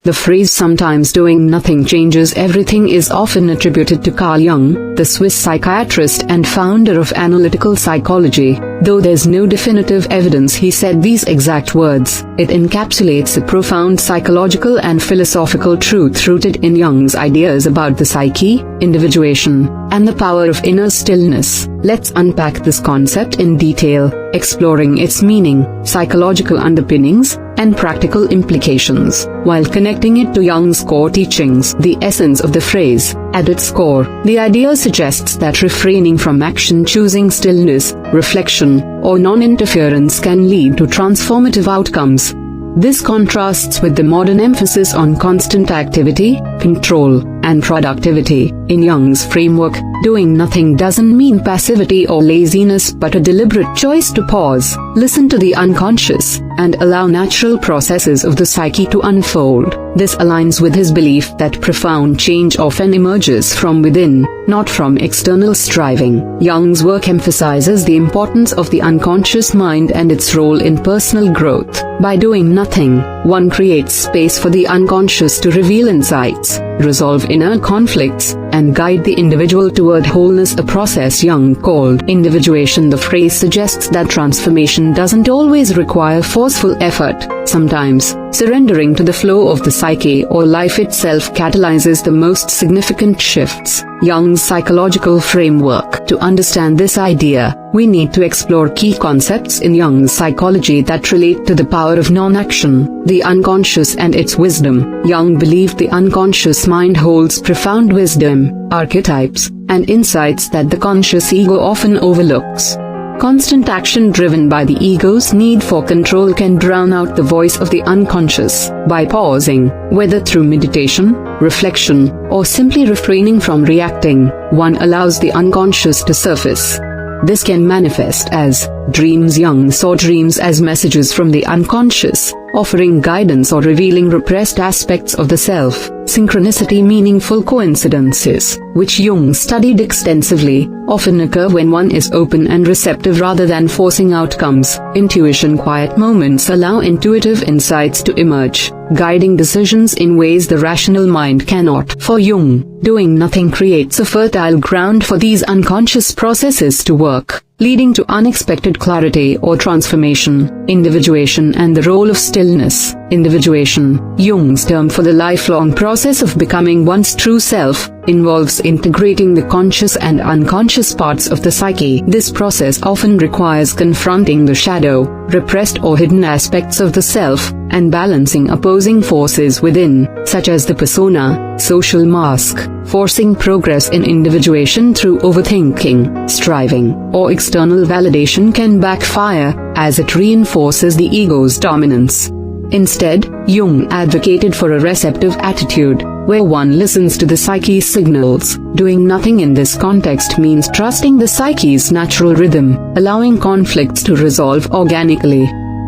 The phrase "sometimes doing nothing changes everything" is often attributed to Carl Jung, the Swiss psychiatrist and founder of analytical psychology. Though there's no definitive evidence he said these exact words, it encapsulates a profound psychological and philosophical truth rooted in Jung's ideas about the psyche, individuation, and the power of inner stillness. Let's unpack this concept in detail, exploring its meaning, psychological underpinnings, and practical implications, while connecting it to Jung's core teachings. The essence of the phrase: at its core, the idea suggests that refraining from action, choosing stillness, reflection, or non-interference can lead to transformative outcomes. This contrasts with the modern emphasis on constant activity, control, and productivity. In Jung's framework, doing nothing doesn't mean passivity or laziness but a deliberate choice to pause, listen to the unconscious, and allow natural processes of the psyche to unfold. This aligns with his belief that profound change often emerges from within, not from external striving. Jung's work emphasizes the importance of the unconscious mind and its role in personal growth. By doing nothing, one creates space for the unconscious to reveal insights, resolve inner conflicts, and guide the individual toward wholeness, a process Jung called individuation. The phrase suggests that transformation doesn't always require forceful effort. Sometimes, surrendering to the flow of the psyche or life itself catalyzes the most significant shifts. Jung's psychological framework. To understand this idea, we need to explore key concepts in Jung's psychology that relate to the power of non-action, the unconscious and its wisdom. Jung believed the unconscious mind holds profound wisdom, archetypes, and insights that the conscious ego often overlooks. Constant action driven by the ego's need for control can drown out the voice of the unconscious. By pausing, whether through meditation, reflection, or simply refraining from reacting, one allows the unconscious to surface. This can manifest as dreams. Jung saw dreams as messages from the unconscious, offering guidance or revealing repressed aspects of the self. Synchronicity, meaningful coincidences, which Jung studied extensively, often occur when one is open and receptive rather than forcing outcomes. Intuition, quiet moments allow intuitive insights to emerge, guiding decisions in ways the rational mind cannot. For Jung, doing nothing creates a fertile ground for these unconscious processes to work, leading to unexpected clarity or transformation. Individuation and the role of stillness. Individuation, Jung's term for the lifelong process of becoming one's true self, involves integrating the conscious and unconscious parts of the psyche. This process often requires confronting the shadow, repressed or hidden aspects of the self, and balancing opposing forces within, such as the persona, social mask. Forcing progress in individuation through overthinking, striving, or external validation can backfire, as it reinforces the ego's dominance. Instead, Jung advocated for a receptive attitude, where one listens to the psyche's signals. Doing nothing in this context means trusting the psyche's natural rhythm, allowing conflicts to resolve organically.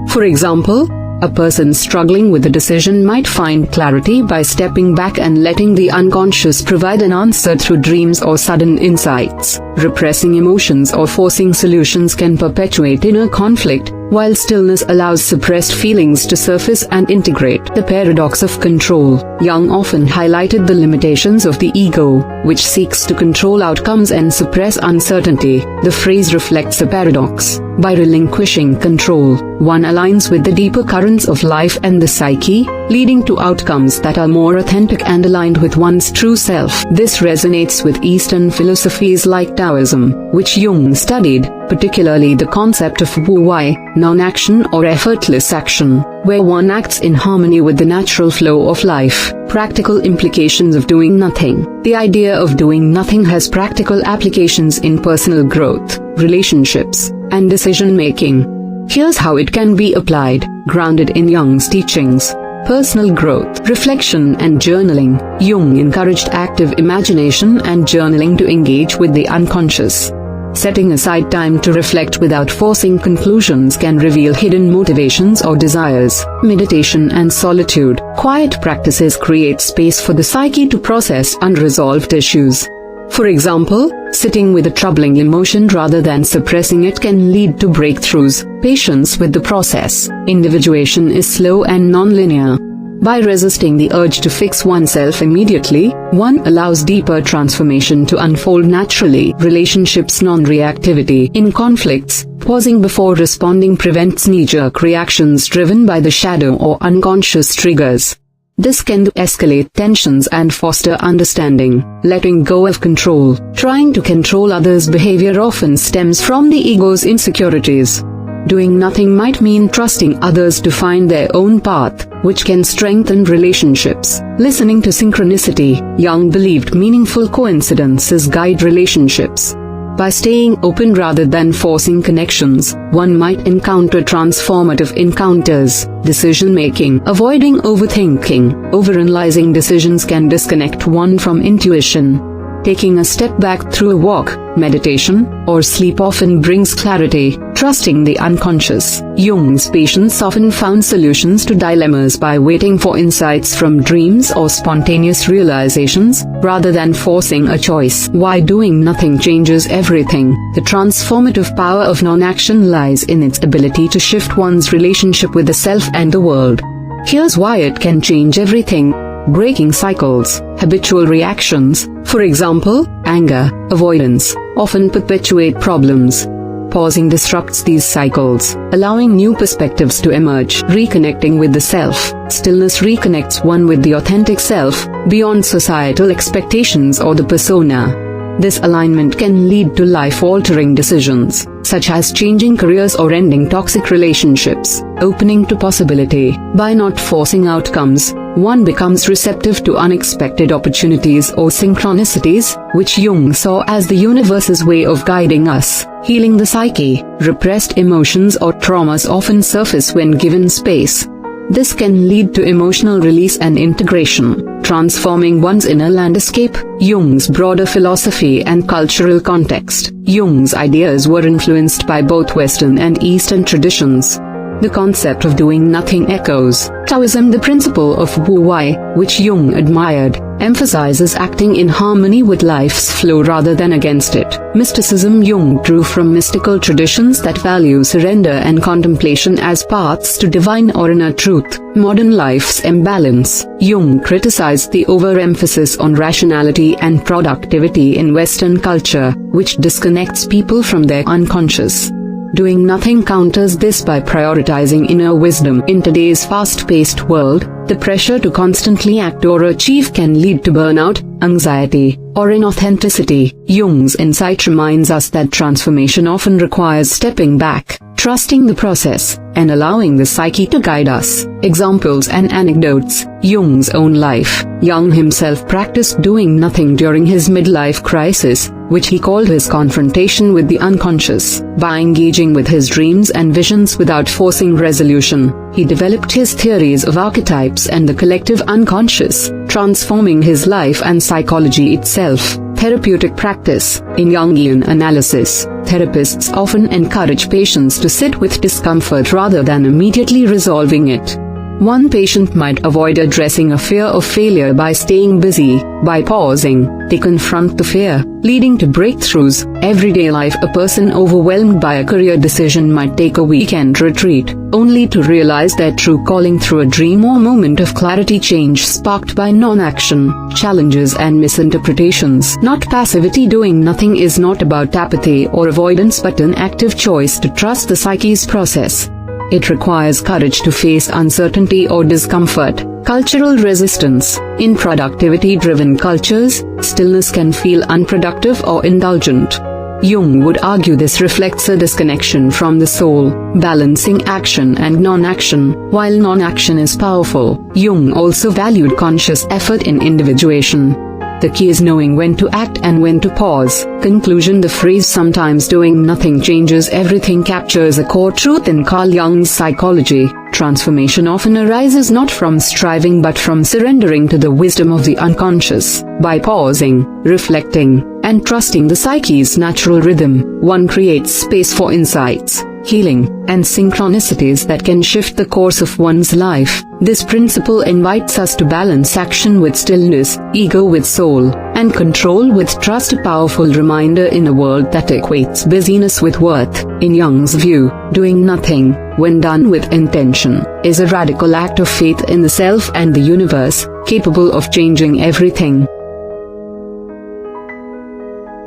For example, a person struggling with a decision might find clarity by stepping back and letting the unconscious provide an answer through dreams or sudden insights. Repressing emotions or forcing solutions can perpetuate inner conflict, while stillness allows suppressed feelings to surface and integrate. The paradox of control. Jung often highlighted the limitations of the ego, which seeks to control outcomes and suppress uncertainty. The phrase reflects a paradox. By relinquishing control, one aligns with the deeper currents of life and the psyche, leading to outcomes that are more authentic and aligned with one's true self. This resonates with Eastern philosophies like Taoism, which Jung studied, particularly the concept of wu wei, non-action or effortless action, where one acts in harmony with the natural flow of life. Practical implications of doing nothing. The idea of doing nothing has practical applications in personal growth, relationships, and decision-making. Here's how it can be applied, grounded in Jung's teachings. Personal growth, reflection and journaling. Jung encouraged active imagination and journaling to engage with the unconscious. Setting aside time to reflect without forcing conclusions can reveal hidden motivations or desires. Meditation and solitude. Quiet practices create space for the psyche to process unresolved issues. For example, sitting with a troubling emotion rather than suppressing it can lead to breakthroughs. Patience with the process. Individuation is slow and non-linear. By resisting the urge to fix oneself immediately, one allows deeper transformation to unfold naturally. Relationships non-reactivity. In conflicts, pausing before responding prevents knee-jerk reactions driven by the shadow or unconscious triggers. This can de-escalate tensions and foster understanding. Letting go of control. Trying to control others' behavior often stems from the ego's insecurities. Doing nothing might mean trusting others to find their own path, which can strengthen relationships. Listening to synchronicity. Jung believed meaningful coincidences guide relationships. By staying open rather than forcing connections, one might encounter transformative encounters. Decision-making. Avoiding overthinking. Overanalyzing decisions can disconnect one from intuition. Taking a step back through a walk, meditation, or sleep often brings clarity. Trusting the unconscious. Jung's patients often found solutions to dilemmas by waiting for insights from dreams or spontaneous realizations, rather than forcing a choice. Why doing nothing changes everything. The transformative power of non-action lies in its ability to shift one's relationship with the self and the world. Here's why it can change everything. Breaking cycles. Habitual reactions, for example, anger, avoidance, often perpetuate problems. Pausing disrupts these cycles, allowing new perspectives to emerge. Reconnecting with the self. Stillness reconnects one with the authentic self, beyond societal expectations or the persona. This alignment can lead to life-altering decisions, such as changing careers or ending toxic relationships. Opening to possibility. By not forcing outcomes, one becomes receptive to unexpected opportunities or synchronicities, which Jung saw as the universe's way of guiding us. Healing the psyche. Repressed emotions or traumas often surface when given space. This can lead to emotional release and integration, transforming one's inner landscape. Jung's broader philosophy and cultural context. Jung's ideas were influenced by both Western and Eastern traditions. The concept of doing nothing echoes Taoism. The principle of Wu Wei, which Jung admired, emphasizes acting in harmony with life's flow rather than against it. Mysticism. Jung drew from mystical traditions that value surrender and contemplation as paths to divine or inner truth. Modern life's imbalance. Jung criticized the overemphasis on rationality and productivity in Western culture, which disconnects people from their unconscious. Doing nothing counters this by prioritizing inner wisdom. In today's fast-paced world, the pressure to constantly act or achieve can lead to burnout, anxiety, or inauthenticity. Jung's insight reminds us that transformation often requires stepping back, trusting the process, and allowing the psyche to guide us. Examples and anecdotes. Jung's own life. Jung himself practiced doing nothing during his midlife crisis, which he called his confrontation with the unconscious. By engaging with his dreams and visions without forcing resolution, he developed his theories of archetypes and the collective unconscious, transforming his life and psychology itself. Therapeutic practice. In Jungian analysis, therapists often encourage patients to sit with discomfort rather than immediately resolving it. One patient might avoid addressing a fear of failure by staying busy. By pausing, they confront the fear, leading to breakthroughs. Everyday life. A person overwhelmed by a career decision might take a weekend retreat, only to realize their true calling through a dream or moment of clarity. Change sparked by non-action. Challenges and misinterpretations. Not passivity. Doing nothing is not about apathy or avoidance but an active choice to trust the psyche's process. It requires courage to face uncertainty or discomfort. Cultural resistance. In productivity-driven cultures, stillness can feel unproductive or indulgent. Jung would argue this reflects a disconnection from the soul, balancing action and non-action. While non-action is powerful, Jung also valued conscious effort in individuation. The key is knowing when to act and when to pause. Conclusion. The phrase "sometimes doing nothing changes everything" captures a core truth in Carl Jung's psychology. Transformation often arises not from striving but from surrendering to the wisdom of the unconscious. By pausing, reflecting, and trusting the psyche's natural rhythm, one creates space for insights, healing, and synchronicities that can shift the course of one's life. This principle invites us to balance action with stillness, ego with soul, and control with trust, a powerful reminder in a world that equates busyness with worth. In Jung's view, doing nothing, when done with intention, is a radical act of faith in the self and the universe, capable of changing everything.